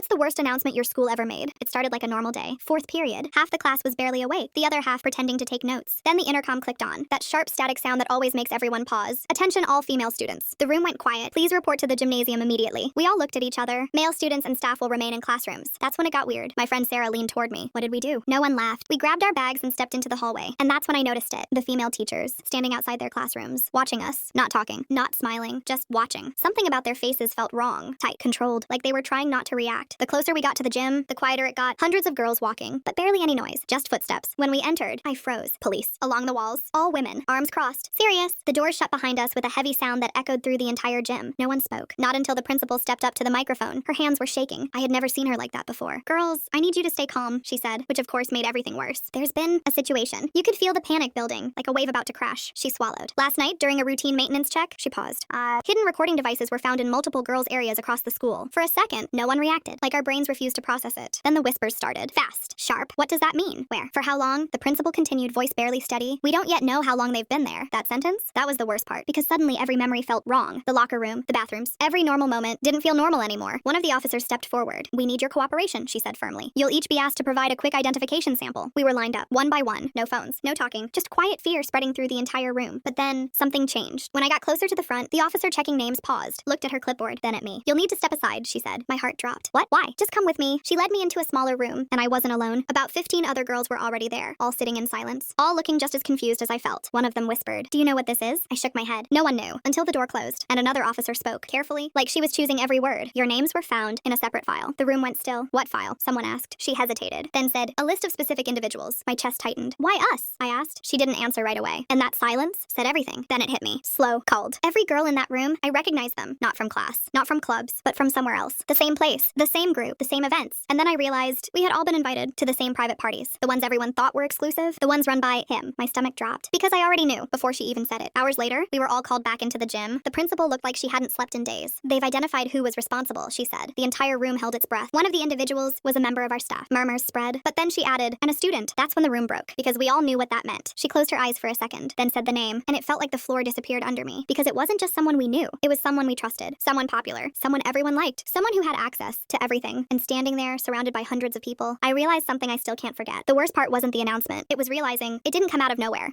What's the worst announcement your school ever made? It started like a normal day. Fourth period. Half the class was barely awake, the other half pretending to take notes. Then the intercom clicked on. That sharp static sound that always makes everyone pause. Attention all female students. The room went quiet. Please report to the gymnasium immediately. We all looked at each other. Male students and staff will remain in classrooms. That's when it got weird. My friend Sarah leaned toward me. What did we do? No one laughed. We grabbed our bags and stepped into the hallway. And that's when I noticed it. The female teachers, standing outside their classrooms, watching us, not talking, not smiling, just watching. Something about their faces felt wrong, tight, controlled, like they were trying not to react. The closer we got to the gym, the quieter it got. Hundreds of girls walking, but barely any noise, just footsteps. When we entered, I froze. Police. Along the walls. All women. Arms crossed. Serious. The doors shut behind us with a heavy sound that echoed through the entire gym. No one spoke. Not until the principal stepped up to the microphone. Her hands were shaking. I had never seen her like that before. Girls, I need you to stay calm, she said, which of course made everything worse. There's been a situation. You could feel the panic building, like a wave about to crash. She swallowed. Last night, during a routine maintenance check, she paused. Hidden recording devices were found in multiple girls' areas across the school. For a second, no one reacted, like our brains refused to process it. Then the whispers started. Fast. Sharp. What does that mean? Where? For how long? The principal continued, voice barely steady. We don't yet know how long they've been there. That sentence? That was the worst part, because suddenly every memory felt wrong. The locker room, the bathrooms, every normal moment didn't feel normal anymore. One of the officers stepped forward. We need your cooperation, she said firmly. You'll each be asked to provide a quick identification sample. We were lined up, one by one. No phones, no talking, just quiet fear spreading through the entire room. But then, something changed. When I got closer to the front, the officer checking names paused, looked at her clipboard, then at me. You'll need to step aside, she said. My heart dropped. What? Why? Just come with me. She led me into a smaller room, and I wasn't alone. About 15 other girls were already there, all sitting in silence, all looking just as confused as I felt. One of them whispered, "Do you know what this is?" I shook my head. No one knew, until the door closed, and another officer spoke, carefully, like she was choosing every word. Your names were found in a separate file. The room went still. What file? Someone asked. She hesitated, then said, "A list of specific individuals." My chest tightened. Why us? I asked. She didn't answer right away, and that silence said everything. Then it hit me. Slow, cold. Every girl in that room, I recognized them. Not from class, not from clubs, but from somewhere else. The same place, the same group, the same events. And then I realized we had all been invited to the same private parties. The ones everyone thought were exclusive, the ones run by him. My stomach dropped, because I already knew before she even said it. Hours later, we were all called back into the gym. The principal looked like she hadn't slept in days. They've identified who was responsible, she said. The entire room held its breath. One of the individuals was a member of our staff. Murmurs spread, but then she added, "and a student." That's when the room broke, because we all knew what that meant. She closed her eyes for a second, then said the name, and it felt like the floor disappeared under me, because it wasn't just someone we knew. It was someone we trusted, someone popular, someone everyone liked, someone who had access to everything. And standing there, surrounded by hundreds of people, I realized something I still can't forget. The worst part wasn't the announcement. It was realizing it didn't come out of nowhere.